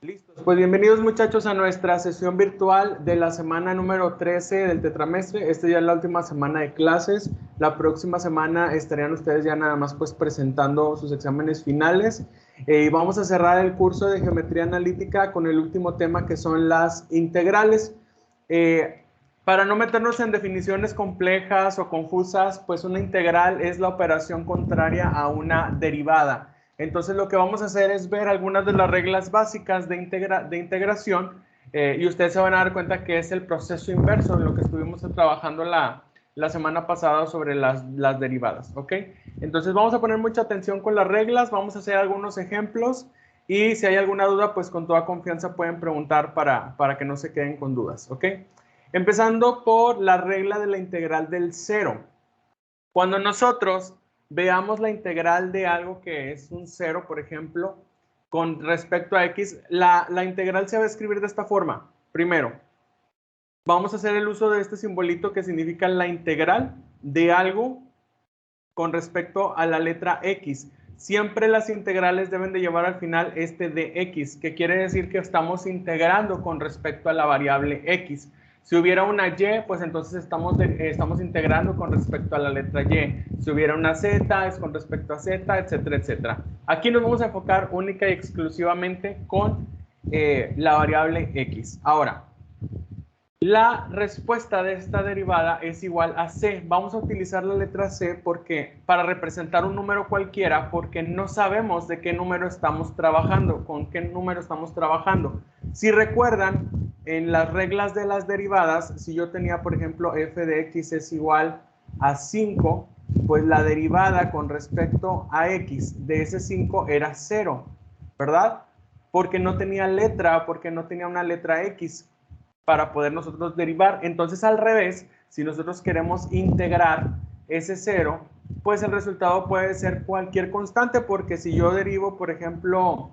Listos. Pues bienvenidos muchachos a nuestra sesión virtual de la semana número 13 del tetramestre. Esta ya es la última semana de clases. La próxima semana estarían ustedes ya nada más pues presentando sus exámenes finales. Y vamos a cerrar el curso de geometría analítica con el último tema que son las integrales. Para no meternos en definiciones complejas o confusas, pues una integral es la operación contraria a una derivada. Entonces lo que vamos a hacer es ver algunas de las reglas básicas de integración y ustedes se van a dar cuenta que es el proceso inverso en lo que estuvimos trabajando la semana pasada sobre las derivadas, ¿ok? Entonces vamos a poner mucha atención con las reglas, vamos a hacer algunos ejemplos y si hay alguna duda, pues con toda confianza pueden preguntar para que no se queden con dudas, ¿ok? Empezando por la regla de la integral del cero. Cuando nosotros veamos la integral de algo que es un cero, por ejemplo, con respecto a x, la integral se va a escribir de esta forma. Primero, vamos a hacer el uso de este simbolito que significa la integral de algo con respecto a la letra x. Siempre las integrales deben de llevar al final este de x, que quiere decir que estamos integrando con respecto a la variable x. Si hubiera una y, pues entonces estamos integrando con respecto a la letra y. Si hubiera una z, es con respecto a z, etcétera, etcétera. Aquí nos vamos a enfocar única y exclusivamente con la variable x. Ahora, la respuesta de esta derivada es igual a c. Vamos a utilizar la letra c para representar un número cualquiera, porque no sabemos de qué número estamos trabajando, con qué número estamos trabajando. Si recuerdan, en las reglas de las derivadas, si yo tenía, por ejemplo, f de x es igual a 5, pues la derivada con respecto a x de ese 5 era 0, ¿verdad? Porque no tenía letra, porque no tenía una letra x para poder nosotros derivar. Entonces, al revés, si nosotros queremos integrar ese 0, pues el resultado puede ser cualquier constante, porque si yo derivo, por ejemplo,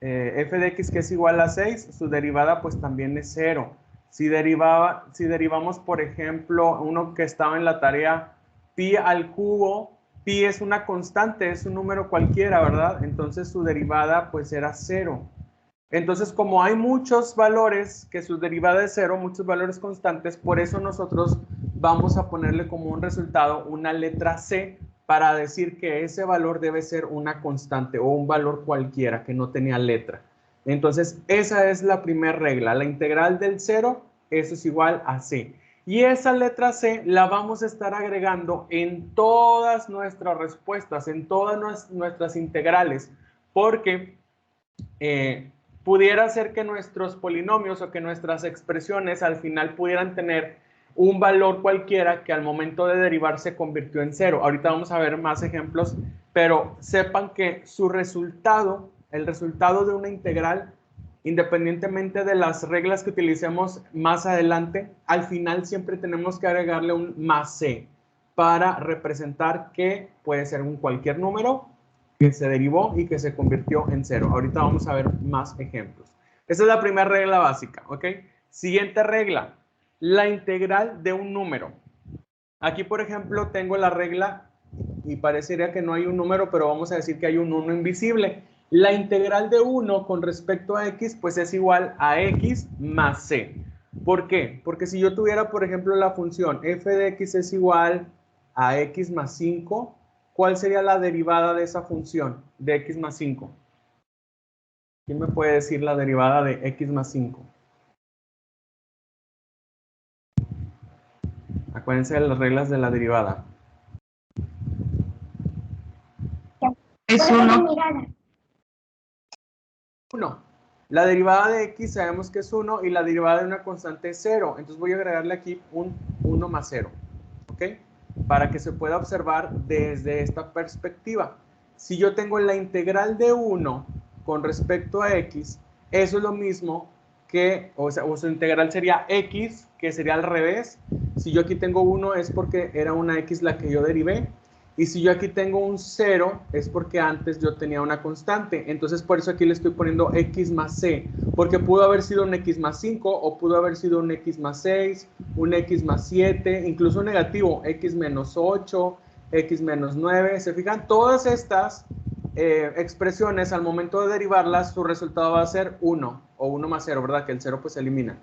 f de x que es igual a 6, su derivada pues también es 0. Si derivamos, por ejemplo, uno que estaba en la tarea, pi al cubo, pi es una constante, es un número cualquiera, ¿verdad? Entonces su derivada pues era 0. Entonces, como hay muchos valores que su derivada es 0, muchos valores constantes, por eso nosotros vamos a ponerle como un resultado una letra c para decir que ese valor debe ser una constante o un valor cualquiera que no tenía letra. Entonces, esa es la primera regla. La integral del 0, eso es igual a c. Y esa letra c la vamos a estar agregando en todas nuestras respuestas, en todas nuestras integrales, porque pudiera ser que nuestros polinomios o que nuestras expresiones al final pudieran tener un valor cualquiera que al momento de derivar se convirtió en 0. Ahorita vamos a ver más ejemplos, pero sepan que su resultado, el resultado de una integral, independientemente de las reglas que utilicemos más adelante, al final siempre tenemos que agregarle un más c para representar que puede ser un cualquier número que se derivó y que se convirtió en 0. Ahorita vamos a ver más ejemplos. Esa es la primera regla básica, ¿ok? Siguiente regla, la integral de un número. Aquí, por ejemplo, tengo la regla y parecería que no hay un número, pero vamos a decir que hay un 1 invisible. La integral de 1 con respecto a x, pues es igual a x más c. ¿Por qué? Porque si yo tuviera, por ejemplo, la función f de x es igual a x más 5, ¿cuál sería la derivada de esa función de x más 5? ¿Quién me puede decir la derivada de x más 5? Acuérdense de las reglas de la derivada. Es 1. 1. La derivada de x sabemos que es 1 y la derivada de una constante es 0. Entonces voy a agregarle aquí un 1 más 0. ¿Ok? Para que se pueda observar desde esta perspectiva. Si yo tengo la integral de 1 con respecto a x, eso es lo mismo que, o su integral sería x, que sería al revés. Si yo aquí tengo 1 es porque era una x la que yo derivé. Y si yo aquí tengo un 0, es porque antes yo tenía una constante. Entonces, por eso aquí le estoy poniendo x más c. Porque pudo haber sido un x más 5, o pudo haber sido un x más 6, un x más 7, incluso un negativo, x menos 8, x menos 9. ¿Se fijan? Todas estas expresiones, al momento de derivarlas, su resultado va a ser 1 o 1 más 0, ¿verdad? Que el 0 pues se elimina.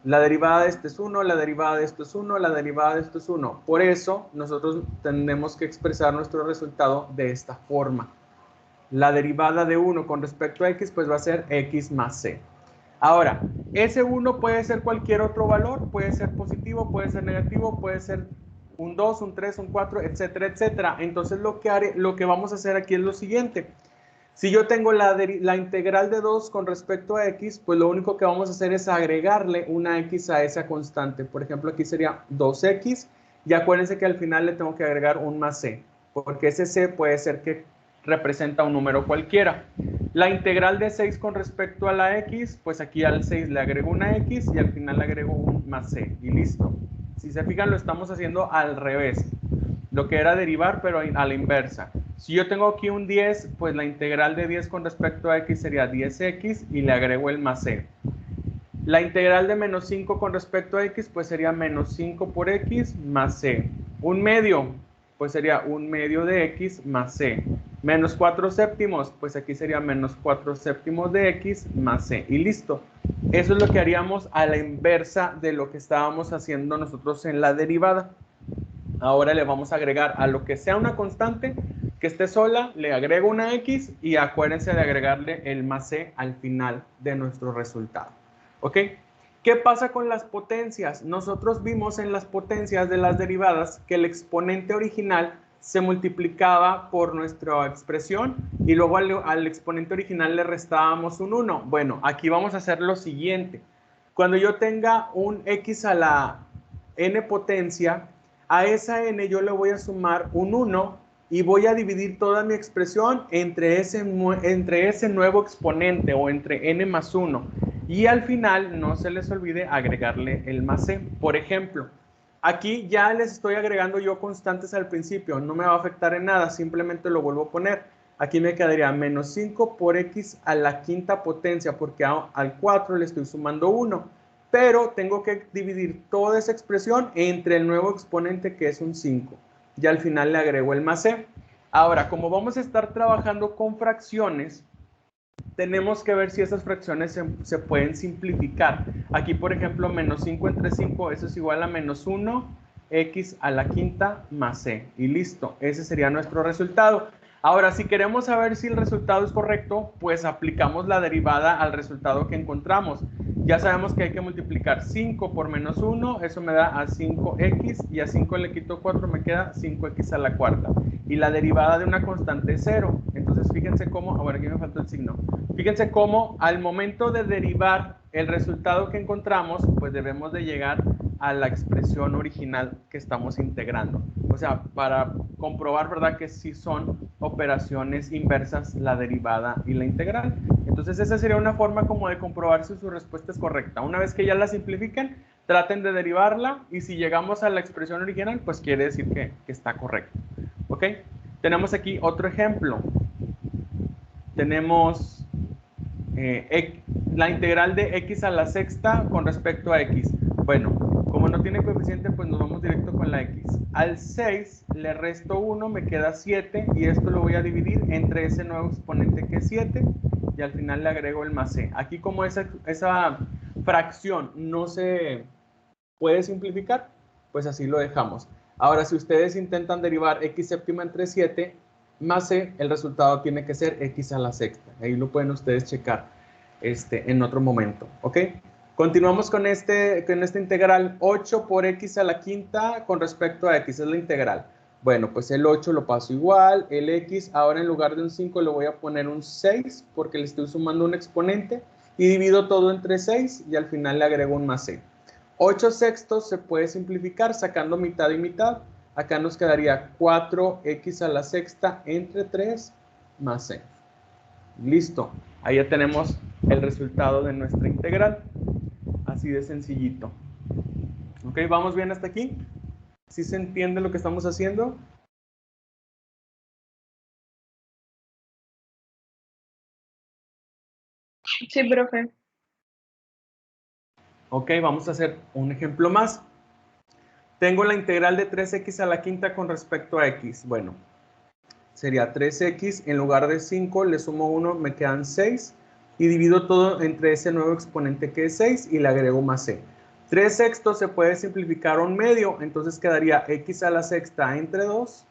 La derivada de este es 1, la derivada de esto es 1, la derivada de esto es 1. Por eso, nosotros tenemos que expresar nuestro resultado de esta forma. La derivada de 1 con respecto a x, pues va a ser x más c. Ahora, ese 1 puede ser cualquier otro valor, puede ser positivo, puede ser negativo, puede ser un 2, un 3, un 4, etcétera, etcétera. Entonces, lo que vamos a hacer aquí es lo siguiente. Si yo tengo la integral de 2 con respecto a x, pues lo único que vamos a hacer es agregarle una x a esa constante. Por ejemplo, aquí sería 2x, y acuérdense que al final le tengo que agregar un más c, porque ese c puede ser que representa un número cualquiera. La integral de 6 con respecto a la x, pues aquí al 6 le agrego una x y al final le agrego un más c, y listo. Si se fijan, lo estamos haciendo al revés. Lo que era derivar, pero a la inversa. Si yo tengo aquí un 10, pues la integral de 10 con respecto a x sería 10x y le agrego el más c. La integral de menos 5 con respecto a x, pues sería menos 5 por x más c. Un medio, pues sería un medio de x más c. Menos 4 séptimos, pues aquí sería menos 4 séptimos de x más c. Y listo. Eso es lo que haríamos a la inversa de lo que estábamos haciendo nosotros en la derivada. Ahora le vamos a agregar a lo que sea una constante que esté sola, le agrego una x y acuérdense de agregarle el más c al final de nuestro resultado. ¿Ok? ¿Qué pasa con las potencias? Nosotros vimos en las potencias de las derivadas que el exponente original se multiplicaba por nuestra expresión y luego al exponente original le restábamos un 1. Bueno, aquí vamos a hacer lo siguiente. Cuando yo tenga un x a la n potencia, a esa n yo le voy a sumar un 1 y voy a dividir toda mi expresión entre ese nuevo exponente o entre n más 1. Y al final no se les olvide agregarle el más c. Por ejemplo, aquí ya les estoy agregando yo constantes al principio, no me va a afectar en nada, simplemente lo vuelvo a poner. Aquí me quedaría menos 5 por x a la quinta potencia, porque al 4 le estoy sumando 1. Pero tengo que dividir toda esa expresión entre el nuevo exponente, que es un 5. Y al final le agrego el más c. Ahora, como vamos a estar trabajando con fracciones, tenemos que ver si esas fracciones se pueden simplificar. Aquí, por ejemplo, menos 5 entre 5, eso es igual a menos 1, x a la quinta más c. Y listo, ese sería nuestro resultado. Ahora, si queremos saber si el resultado es correcto, pues aplicamos la derivada al resultado que encontramos. Ya sabemos que hay que multiplicar 5 por menos 1, eso me da a 5x, y a 5 le quito 4, me queda 5x a la cuarta. Y la derivada de una constante es 0. Entonces, fíjense cómo, ahora aquí me falta el signo. Fíjense cómo al momento de derivar el resultado que encontramos, pues debemos de llegar a la expresión original que estamos integrando. O sea, para comprobar, ¿verdad?, que sí son operaciones inversas la derivada y la integral. Entonces, esa sería una forma como de comprobar si su respuesta es correcta. Una vez que ya la simplifiquen, traten de derivarla y si llegamos a la expresión original, pues quiere decir que está correcto. ¿Ok? Tenemos aquí otro ejemplo. Tenemos la integral de x a la sexta con respecto a x. Bueno, como no tiene coeficiente, pues nos vamos directo con la x. Al 6 le resto 1, me queda 7, y esto lo voy a dividir entre ese nuevo exponente que es 7, y al final le agrego el más c. Aquí, como esa fracción no se puede simplificar, pues así lo dejamos. Ahora, si ustedes intentan derivar x séptima entre 7 más c, el resultado tiene que ser x a la sexta. Ahí lo pueden ustedes checar en otro momento. ¿Ok? Continuamos con esta integral. 8 por x a la quinta con respecto a x es la integral. Bueno, pues el 8 lo paso igual. El x, ahora en lugar de un 5 le voy a poner un 6 porque le estoy sumando un exponente. Y divido todo entre 6 y al final le agrego un más c. 8 sextos se puede simplificar sacando mitad y mitad. Acá nos quedaría 4x a la sexta entre 3 más c. Listo. Ahí ya tenemos el resultado de nuestra integral. Así de sencillito. ¿Ok? ¿Vamos bien hasta aquí? ¿Sí se entiende lo que estamos haciendo? Sí, profe. Ok, vamos a hacer un ejemplo más. Tengo la integral de 3x a la quinta con respecto a x. Bueno, sería 3x, en lugar de 5 le sumo 1, me quedan 6, y divido todo entre ese nuevo exponente que es 6 y le agrego más c. 3 sextos se puede simplificar a un medio, entonces quedaría x a la sexta entre 2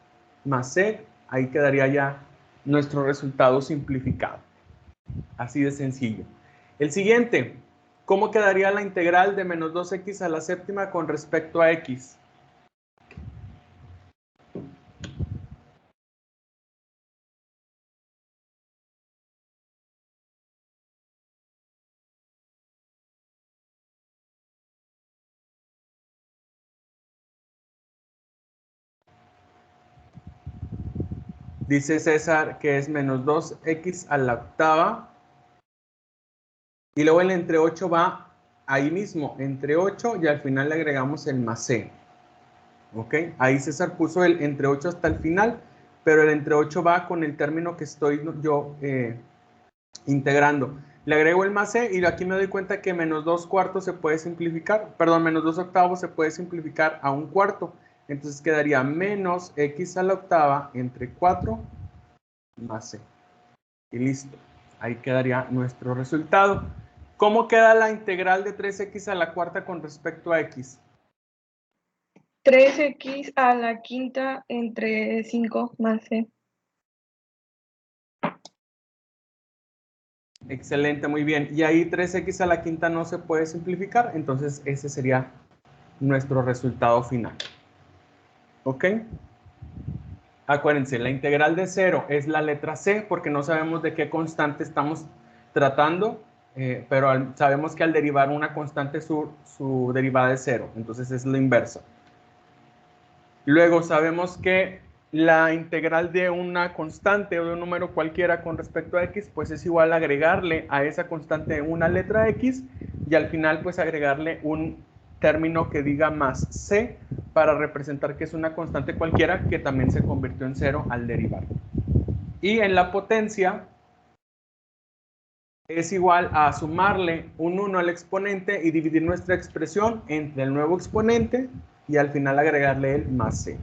más c, ahí quedaría ya nuestro resultado simplificado. Así de sencillo. El siguiente, ¿cómo quedaría la integral de menos 2x a la séptima con respecto a x? Dice César que es menos 2x a la octava. Y luego el entre 8 va ahí mismo, entre 8 y al final le agregamos el más c. ¿Ok? Ahí César puso el entre 8 hasta el final, pero el entre 8 va con el término que estoy yo integrando. Le agrego el más c y aquí me doy cuenta que menos 2 cuartos se puede simplificar, perdón, menos 2 octavos se puede simplificar a un cuarto. Entonces quedaría menos x a la octava entre 4 más c. Y listo. Ahí quedaría nuestro resultado. ¿Cómo queda la integral de 3x a la cuarta con respecto a x? 3x a la quinta entre 5 más c. Excelente, muy bien. Y ahí 3x a la quinta no se puede simplificar, entonces ese sería nuestro resultado final. ¿Ok? Acuérdense, la integral de 0 es la letra c porque no sabemos de qué constante estamos tratando, pero sabemos que al derivar una constante su derivada es 0, entonces es la inversa. Luego sabemos que la integral de una constante o de un número cualquiera con respecto a x, pues es igual a agregarle a esa constante una letra x y al final pues agregarle un término que diga más c para representar que es una constante cualquiera que también se convirtió en 0 al derivar. Y en la potencia es igual a sumarle un 1 al exponente y dividir nuestra expresión entre el nuevo exponente y al final agregarle el más c.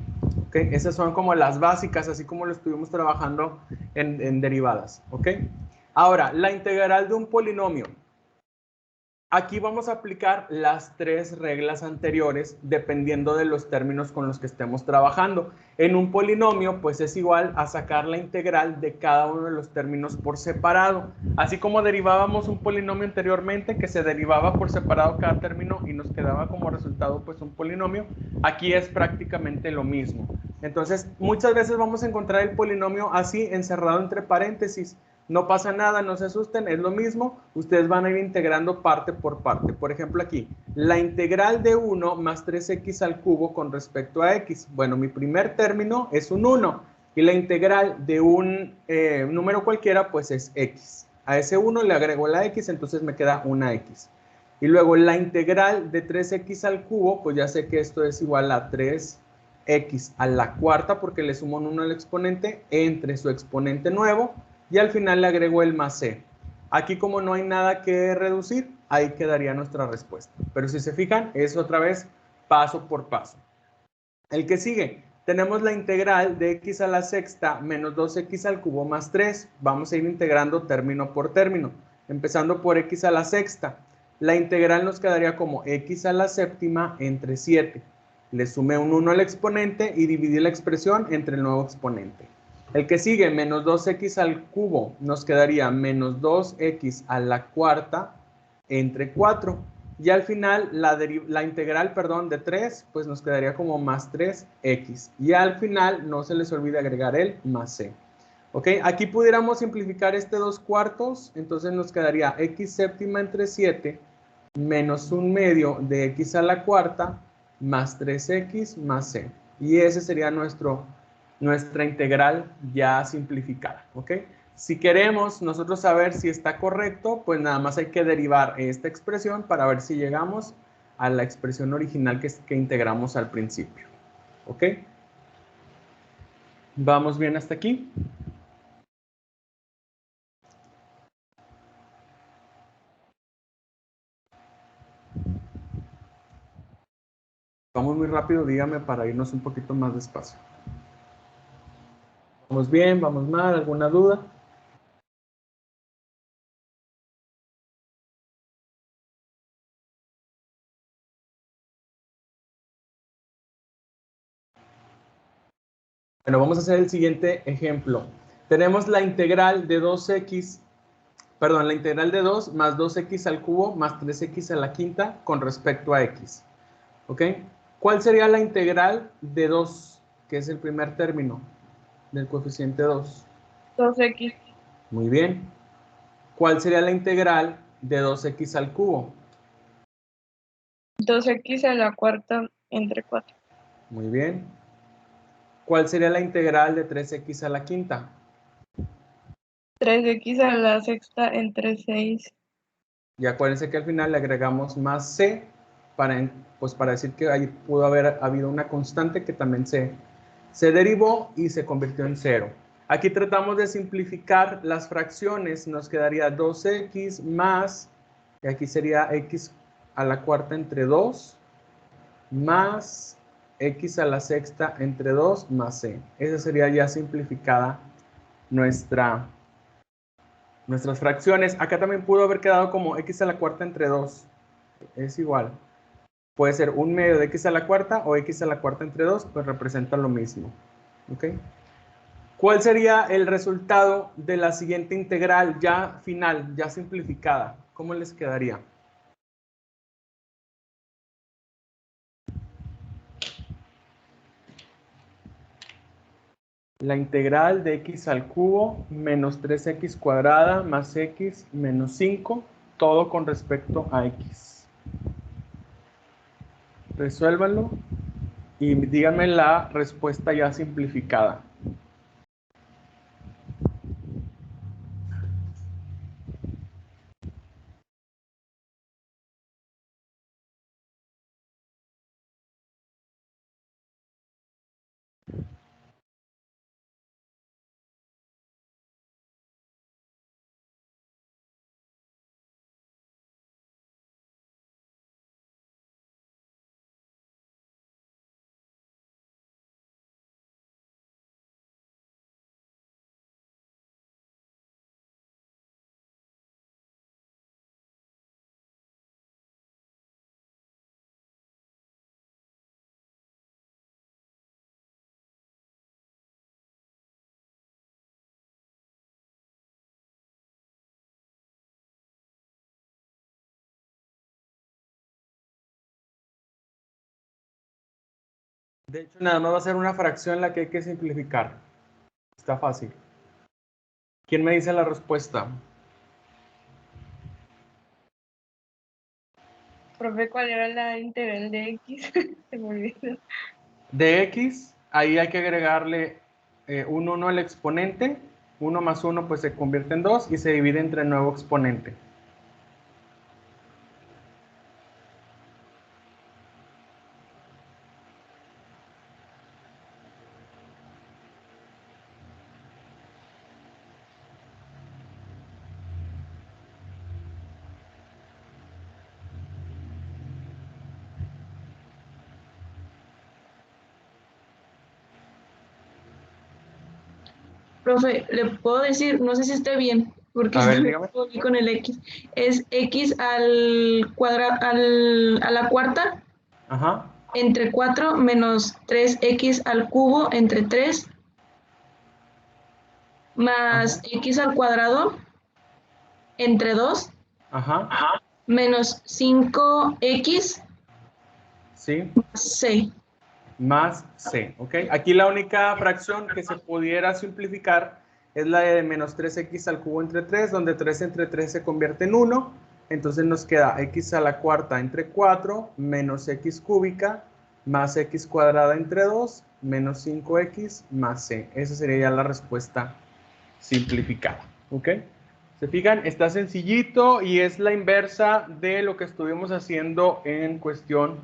¿Okay? Esas son como las básicas, así como lo estuvimos trabajando en derivadas. ¿Okay? Ahora, la integral de un polinomio. Aquí vamos a aplicar las 3 reglas anteriores dependiendo de los términos con los que estemos trabajando. En un polinomio, pues es igual a sacar la integral de cada uno de los términos por separado. Así como derivábamos un polinomio anteriormente, que se derivaba por separado cada término y nos quedaba como resultado pues un polinomio, aquí es prácticamente lo mismo. Entonces, muchas veces vamos a encontrar el polinomio así, encerrado entre paréntesis. No pasa nada, no se asusten, es lo mismo. Ustedes van a ir integrando parte por parte. Por ejemplo aquí, la integral de 1 más 3x al cubo con respecto a x. Bueno, mi primer término es un 1 y la integral de un número cualquiera pues es x. A ese 1 le agrego la x, entonces me queda una x. Y luego la integral de 3x al cubo, pues ya sé que esto es igual a 3x a la cuarta porque le sumo un 1 al exponente entre su exponente nuevo. Y al final le agrego el más c. Aquí como no hay nada que reducir, ahí quedaría nuestra respuesta. Pero si se fijan, es otra vez paso por paso. El que sigue, tenemos la integral de x a la sexta menos 2x al cubo más 3. Vamos a ir integrando término por término. Empezando por x a la sexta. La integral nos quedaría como x a la séptima entre 7. Le sumé un 1 al exponente y dividí la expresión entre el nuevo exponente. El que sigue, menos 2x al cubo, nos quedaría menos 2x a la cuarta entre 4. Y al final, la integral, de 3, pues nos quedaría como más 3x. Y al final, no se les olvide agregar el más c. ¿Ok? Aquí pudiéramos simplificar este 2 cuartos, entonces nos quedaría x séptima entre 7 menos 1 medio de x a la cuarta más 3x más c. Y ese sería nuestra integral ya simplificada, ¿ok? Si queremos nosotros saber si está correcto, pues nada más hay que derivar esta expresión para ver si llegamos a la expresión original que integramos al principio, ¿ok? ¿Vamos bien hasta aquí? Vamos muy rápido, dígame para irnos un poquito más despacio. ¿Vamos bien? ¿Vamos mal? ¿Alguna duda? Bueno, vamos a hacer el siguiente ejemplo. Tenemos la integral de 2x, perdón, la integral de 2 más 2x al cubo más 3x a la quinta con respecto a x. ¿Ok? ¿Cuál sería la integral de 2, que es el primer término del coeficiente 2? 2x. Muy bien. ¿Cuál sería la integral de 2x al cubo? 2x a la cuarta entre 4. Muy bien. ¿Cuál sería la integral de 3x a la quinta? 3x a la sexta entre 6. Y acuérdense que al final le agregamos más c para, pues para decir que ahí pudo haber habido una constante que también se derivó y se convirtió en 0. Aquí tratamos de simplificar las fracciones. Nos quedaría 2x más, y aquí sería x a la cuarta entre 2, más x a la sexta entre 2 más c. Esa sería ya simplificada nuestras fracciones. Acá también pudo haber quedado como x a la cuarta entre 2. Es igual. Puede ser un medio de x a la cuarta o x a la cuarta entre 2, pues representa lo mismo. ¿Ok? ¿Cuál sería el resultado de la siguiente integral ya final, ya simplificada? ¿Cómo les quedaría? La integral de x al cubo menos 3x cuadrada más x menos 5, todo con respecto a x. Resuélvanlo y díganme la respuesta ya simplificada. De hecho, nada más va a ser una fracción la que hay que simplificar. Está fácil. ¿Quién me dice la respuesta? Profe, ¿cuál era la integral de x? Se me olvidó. De x, ahí hay que agregarle un 1 al exponente. 1 más 1 pues se convierte en 2 y se divide entre el nuevo exponente. Profe, le puedo decir, no sé si esté bien, porque A ver, me dígame. confundí con el x. Es x al cuadrado, a la cuarta Ajá. entre 4 menos 3x al cubo entre 3 más Ajá. x al cuadrado entre 2 Ajá. menos 5x Sí. c. Más c. ¿Ok? Aquí la única fracción que se pudiera simplificar es la de menos 3x al cubo entre 3, donde 3 entre 3 se convierte en 1. Entonces nos queda x a la cuarta entre 4 menos x cúbica más x cuadrada entre 2 menos 5x más c. Esa sería ya la respuesta simplificada. ¿Ok? ¿Se fijan? Está sencillito y es la inversa de lo que estuvimos haciendo en cuestión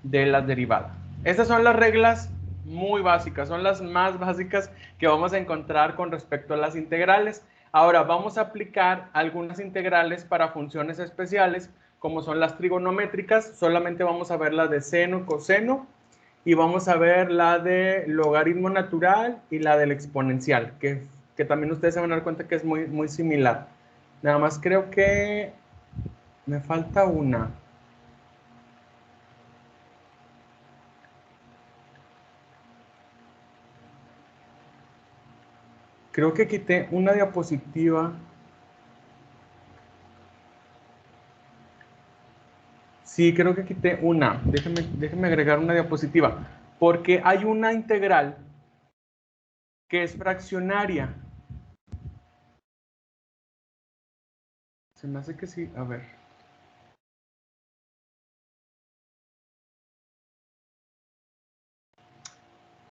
de las derivadas. Estas son las reglas muy básicas, son las más básicas que vamos a encontrar con respecto a las integrales. Ahora vamos a aplicar algunas integrales para funciones especiales, como son las trigonométricas. Solamente vamos a ver las de seno, coseno y vamos a ver la de logaritmo natural y la del exponencial, que también ustedes se van a dar cuenta que es muy, muy similar. Nada más creo que me falta una. Creo que quité una diapositiva. Sí, creo que quité una. Déjenme agregar una diapositiva. Porque hay una integral que es fraccionaria. Se me hace que sí. A ver.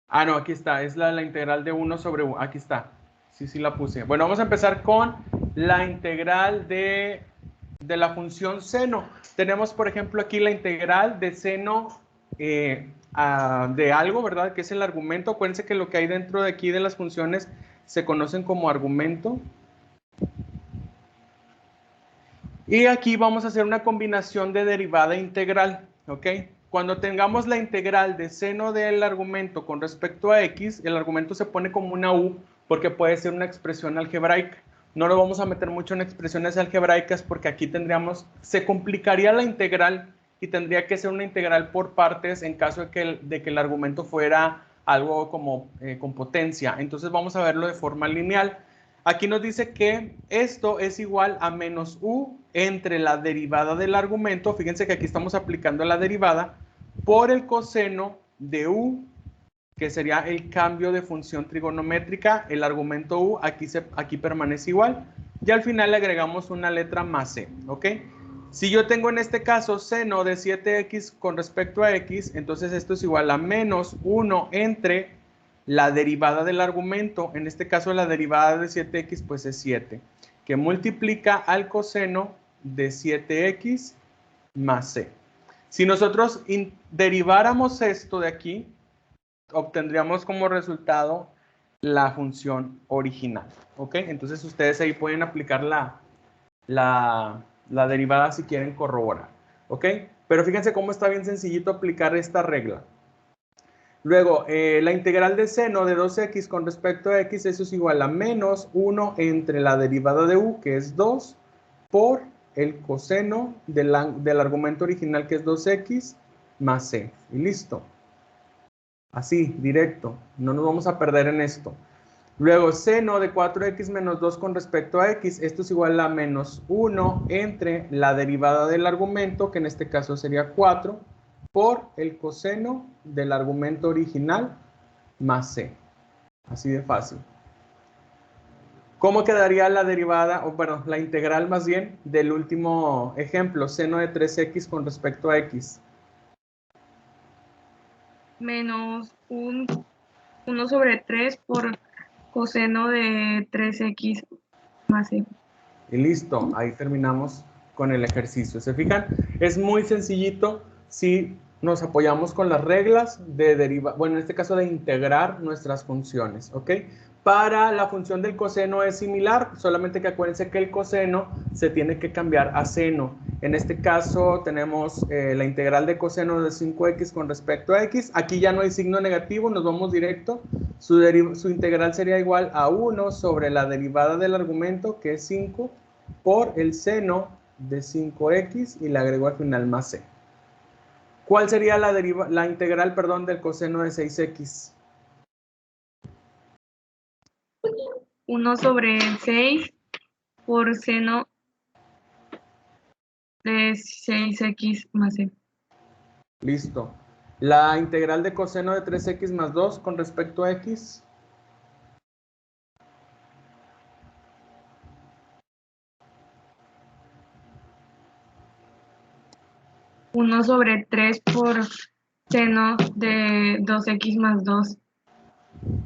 Ah, no, aquí está. Es la integral de 1 sobre 1. Aquí está. Sí, la puse. Bueno, vamos a empezar con la integral de la función seno. Tenemos, por ejemplo, aquí la integral de seno de algo, ¿verdad? Que es el argumento. Acuérdense que lo que hay dentro de aquí de las funciones se conocen como argumento. Y aquí vamos a hacer una combinación de derivada integral, ¿ok? Cuando tengamos la integral de seno del argumento con respecto a x, el argumento se pone como una u porque puede ser una expresión algebraica. No lo vamos a meter mucho en expresiones algebraicas porque aquí se complicaría la integral y tendría que ser una integral por partes en caso de que el argumento fuera algo como con potencia. Entonces vamos a verlo de forma lineal. Aquí nos dice que esto es igual a menos u entre la derivada del argumento, fíjense que aquí estamos aplicando la derivada, por el coseno de u, que sería el cambio de función trigonométrica, el argumento u aquí permanece igual, y al final le agregamos una letra más c, ¿ok? Si yo tengo en este caso seno de 7x con respecto a x, entonces esto es igual a menos 1 entre la derivada del argumento, en este caso la derivada de 7x pues es 7, que multiplica al coseno de 7x más c. Si nosotros deriváramos esto de aquí, obtendríamos como resultado la función original, ¿ok? Entonces ustedes ahí pueden aplicar la derivada si quieren corroborar, ¿ok? Pero fíjense cómo está bien sencillito aplicar esta regla. Luego, la integral de seno de 2x con respecto a x, eso es igual a menos 1 entre la derivada de u, que es 2, por el coseno del argumento original, que es 2x, más c. Y listo. Así, directo. No nos vamos a perder en esto. Luego, seno de 4x menos 2 con respecto a x, esto es igual a menos 1 entre la derivada del argumento, que en este caso sería 4, por el coseno del argumento original más c. Así de fácil. ¿Cómo quedaría la derivada, o bueno, la integral más bien, del último ejemplo, seno de 3x con respecto a x? Menos 1 sobre 3 por coseno de 3x más c. Y listo, ahí terminamos con el ejercicio. ¿Se fijan? Es muy sencillito si nos apoyamos con las reglas de derivar, bueno, en este caso de integrar nuestras funciones, ¿ok? Para la función del coseno es similar, solamente que acuérdense que el coseno se tiene que cambiar a seno. En este caso tenemos la integral de coseno de 5x con respecto a x. Aquí ya no hay signo negativo, nos vamos directo. Su integral sería igual a 1 sobre la derivada del argumento, que es 5, por el seno de 5x y le agrego al final más c. ¿Cuál sería la integral, perdón, del coseno de 6x? 1 sobre 6 por seno de 6x más c. Listo. La integral de coseno de 3x más 2 con respecto a x. Uno sobre 3 por seno de 2x más 2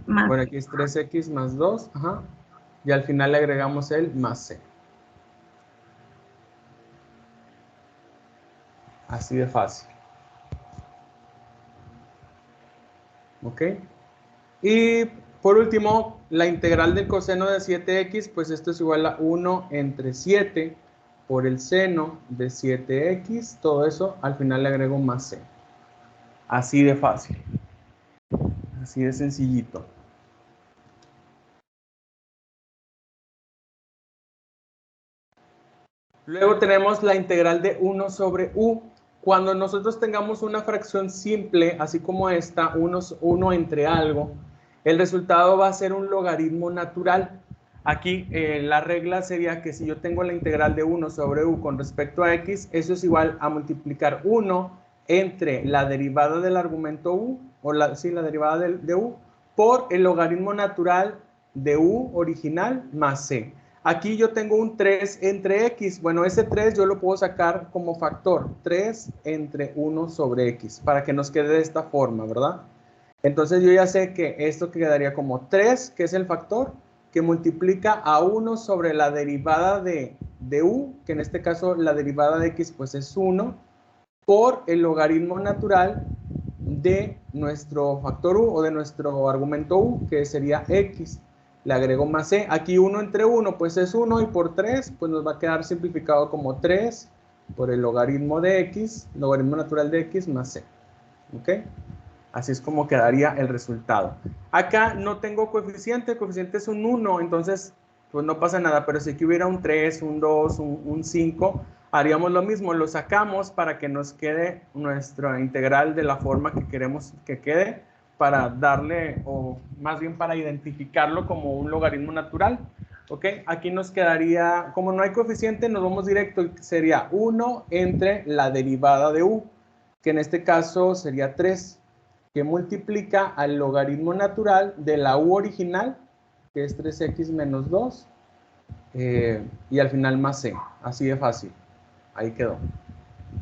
más. Bueno, aquí es 3x más 2. Ajá. Y al final le agregamos el más c. Así de fácil. ¿Ok? Y por último, la integral del coseno de 7x, pues esto es igual a 1 entre 7 por el seno de 7x. Todo eso al final le agrego más c. Así de fácil. Así de sencillito. Luego tenemos la integral de 1 sobre u. Cuando nosotros tengamos una fracción simple, así como esta, 1 entre algo, el resultado va a ser un logaritmo natural. Aquí la regla sería que si yo tengo la integral de 1 sobre u con respecto a x, eso es igual a multiplicar 1 entre la derivada del argumento u, o la derivada de u, por el logaritmo natural de u original más c. Aquí yo tengo un 3 entre x. Bueno, ese 3 yo lo puedo sacar como factor. 3 entre 1 sobre x, para que nos quede de esta forma, ¿verdad? Entonces yo ya sé que esto quedaría como 3, que es el factor, que multiplica a 1 sobre la derivada de u, que en este caso la derivada de x pues es 1, por el logaritmo natural de nuestro factor u o de nuestro argumento u, que sería x. Le agrego más c. Aquí 1 entre 1 pues es 1 y por 3 pues nos va a quedar simplificado como 3 por el logaritmo de x, logaritmo natural de x más c. ¿Ok? Así es como quedaría el resultado. Acá no tengo coeficiente, el coeficiente es un 1, entonces pues no pasa nada, pero si aquí hubiera un 3, un 2, un 5, haríamos lo mismo, lo sacamos para que nos quede nuestra integral de la forma que queremos que quede, para darle, o más bien para identificarlo como un logaritmo natural. ¿Ok? Aquí nos quedaría, como no hay coeficiente, nos vamos directo, sería 1 entre la derivada de u, que en este caso sería 3, que multiplica al logaritmo natural de la u original, que es 3x menos 2, y al final más c. Así de fácil. Ahí quedó.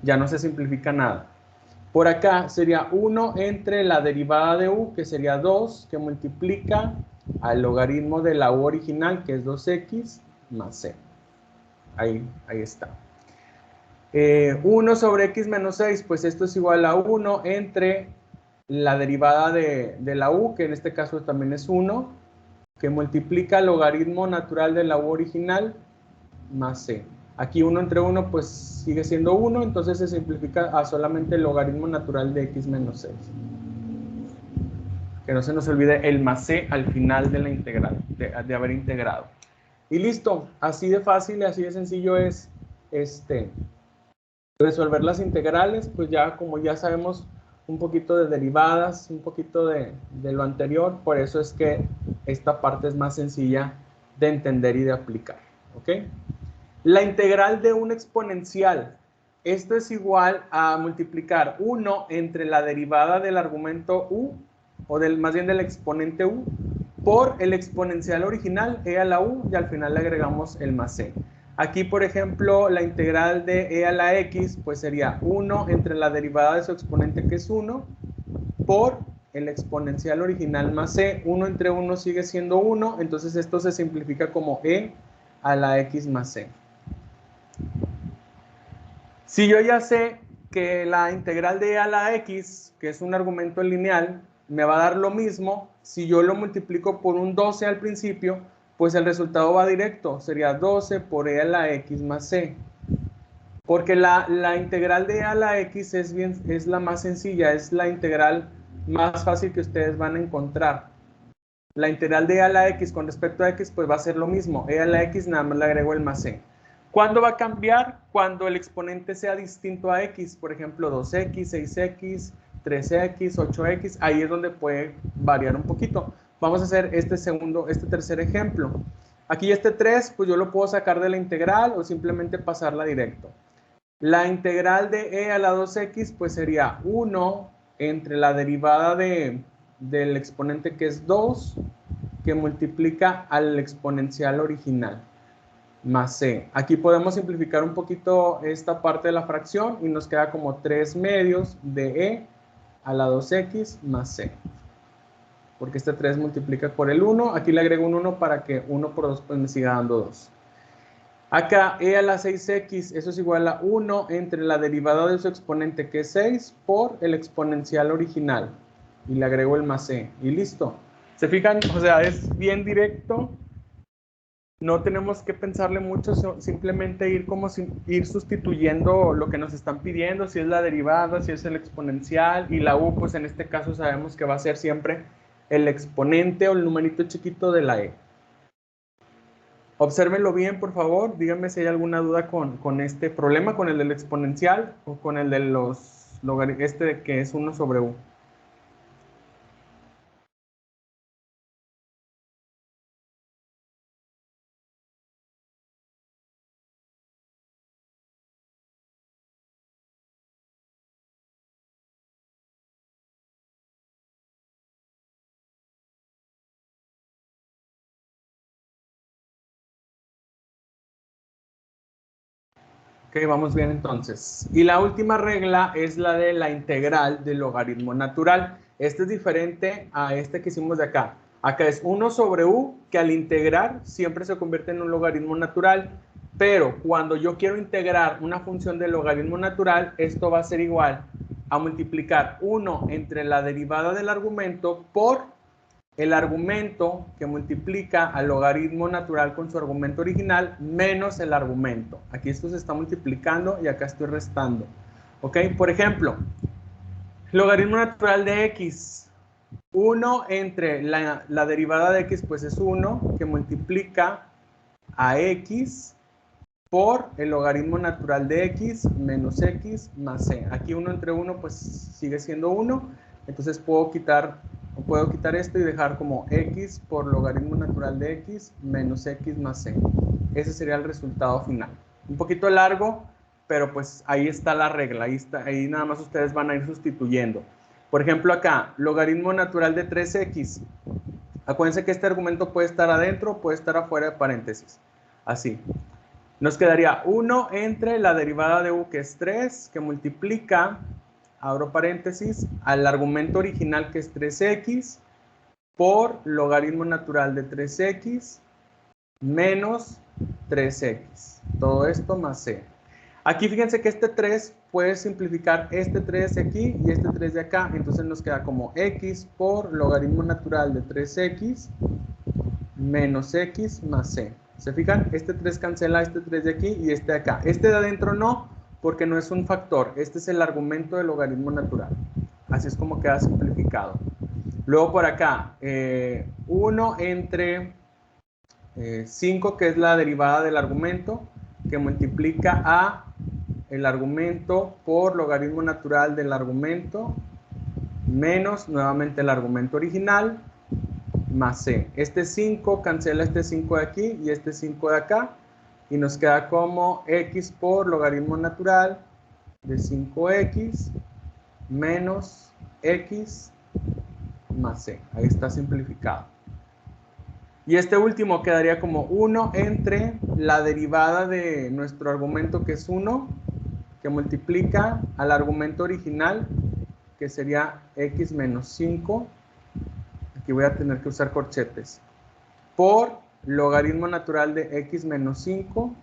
Ya no se simplifica nada. Por acá sería 1 entre la derivada de u, que sería 2, que multiplica al logaritmo de la u original, que es 2x, más c. Ahí está. 1 sobre x menos 6, pues esto es igual a 1 entre la derivada de la u, que en este caso también es 1, que multiplica el logaritmo natural de la u original, más c. Aquí 1 entre 1 pues sigue siendo 1, entonces se simplifica a solamente el logaritmo natural de x menos 6. Que no se nos olvide el más c al final de la integral, de haber integrado. Y listo, así de fácil y así de sencillo es resolver las integrales. Pues ya como ya sabemos un poquito de derivadas, un poquito de lo anterior, por eso es que esta parte es más sencilla de entender y de aplicar. ¿Ok? La integral de un exponencial. Esto es igual a multiplicar 1 entre la derivada del argumento u, o más bien del exponente u, por el exponencial original, e a la u, y al final le agregamos el más c. Aquí, por ejemplo, la integral de e a la x, pues sería 1 entre la derivada de su exponente, que es 1, por el exponencial original más c. 1 entre 1 sigue siendo 1, entonces esto se simplifica como e a la x más c. Si yo ya sé que la integral de e a la x, que es un argumento lineal, me va a dar lo mismo, si yo lo multiplico por un 12 al principio, pues el resultado va directo, sería 12 por e a la x más c. Porque la integral de e a la x es la más sencilla, es la integral más fácil que ustedes van a encontrar. La integral de e a la x con respecto a x, pues va a ser lo mismo, e a la x nada más le agrego el más c. ¿Cuándo va a cambiar? Cuando el exponente sea distinto a x, por ejemplo 2x, 6x, 3x, 8x, ahí es donde puede variar un poquito. Vamos a hacer este tercer ejemplo. Aquí este 3, pues yo lo puedo sacar de la integral o simplemente pasarla directo. La integral de e a la 2x, pues sería 1 entre la derivada del exponente, que es 2, que multiplica al exponencial original, más c. Aquí podemos simplificar un poquito esta parte de la fracción y nos queda como 3 medios de e a la 2x más c. Porque este 3 multiplica por el 1. Aquí le agrego un 1 para que 1 por 2 pues me siga dando 2. Acá e a la 6x, eso es igual a 1 entre la derivada de su exponente, que es 6, por el exponencial original. Y le agrego el más c. Y listo. ¿Se fijan? O sea, es bien directo. no tenemos que pensarle mucho, simplemente ir sustituyendo lo que nos están pidiendo, si es la derivada, si es el exponencial, y la u, pues en este caso sabemos que va a ser siempre el exponente o el numerito chiquito de la e. Obsérvenlo bien, por favor, díganme si hay alguna duda con este problema, con el del exponencial o con el de los logaritmos, que es 1 sobre u. Ok, vamos bien entonces. Y la última regla es la de la integral del logaritmo natural. Este es diferente a este que hicimos de acá. Acá es 1 sobre u, que al integrar siempre se convierte en un logaritmo natural. Pero cuando yo quiero integrar una función del logaritmo natural, esto va a ser igual a multiplicar 1 entre la derivada del argumento por el argumento que multiplica al logaritmo natural con su argumento original menos el argumento. Aquí esto se está multiplicando y acá estoy restando. ¿Ok? Por ejemplo, logaritmo natural de x. 1 entre la derivada de x, pues es 1, que multiplica a x por el logaritmo natural de x menos x más c. Aquí 1 entre 1 pues sigue siendo 1, entonces puedo quitar esto y dejar como x por logaritmo natural de x menos x más c. Ese sería el resultado final. Un poquito largo, pero pues ahí está la regla, ahí nada más ustedes van a ir sustituyendo. Por ejemplo acá, logaritmo natural de 3x. Acuérdense que este argumento puede estar adentro, puede estar afuera de paréntesis. Así. Nos quedaría 1 entre la derivada de u, que es 3, que multiplica, abro paréntesis, al argumento original, que es 3x, por logaritmo natural de 3x menos 3x. Todo esto más c. Aquí fíjense que este 3 puede simplificar este 3 de aquí y este 3 de acá. Entonces nos queda como x por logaritmo natural de 3x menos x más c. ¿Se fijan? Este 3 cancela este 3 de aquí y este de acá. Este de adentro no, porque no es un factor. Este es el argumento del logaritmo natural. Así es como queda simplificado. Luego por acá, 1 entre 5, que es la derivada del argumento, que multiplica a el argumento por logaritmo natural del argumento, menos nuevamente el argumento original, más c. Este 5 cancela este 5 de aquí y este 5 de acá, y nos queda como x por logaritmo natural de 5x menos x más c. Ahí está simplificado. Y este último quedaría como 1 entre la derivada de nuestro argumento, que es 1, que multiplica al argumento original, que sería x menos 5. Aquí voy a tener que usar corchetes. Por logaritmo natural de x menos 5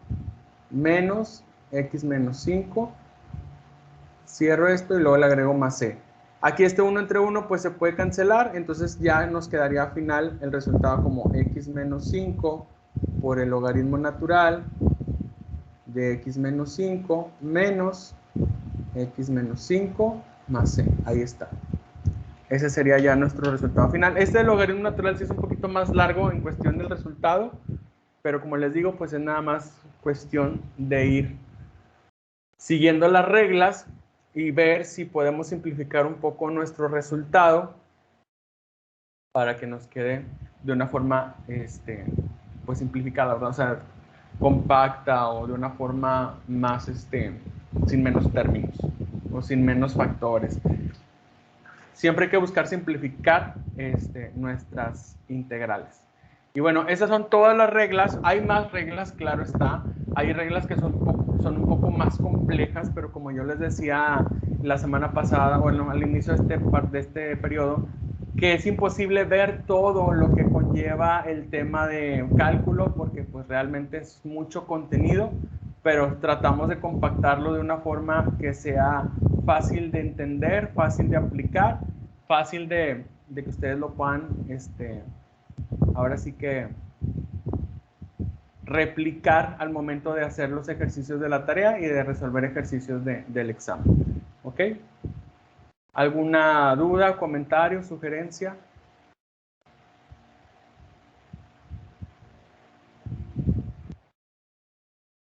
menos x menos 5. Cierro esto y luego le agrego más c. Aquí este 1 entre 1 pues se puede cancelar, entonces ya nos quedaría al final el resultado como x menos 5 por el logaritmo natural de x menos 5 menos x menos 5 más c. Ahí está. Ese sería ya nuestro resultado final. Este logaritmo natural sí es un poquito más largo en cuestión del resultado, pero como les digo, pues es nada más cuestión de ir siguiendo las reglas y ver si podemos simplificar un poco nuestro resultado para que nos quede de una forma pues simplificada, ¿verdad? O sea, compacta, o de una forma más sin menos términos o sin menos factores. Siempre hay que buscar simplificar nuestras integrales. Y bueno, esas son todas las reglas. Hay más reglas, claro está. Hay reglas que son un poco más complejas, pero como yo les decía la semana pasada, bueno, al inicio de este periodo, que es imposible ver todo lo que conlleva el tema de cálculo, porque pues realmente es mucho contenido, pero tratamos de compactarlo de una forma que sea fácil de entender, fácil de aplicar, fácil de que ustedes lo puedan, ahora sí que replicar al momento de hacer los ejercicios de la tarea y de resolver ejercicios del examen. ¿Ok? ¿Alguna duda, comentario, sugerencia?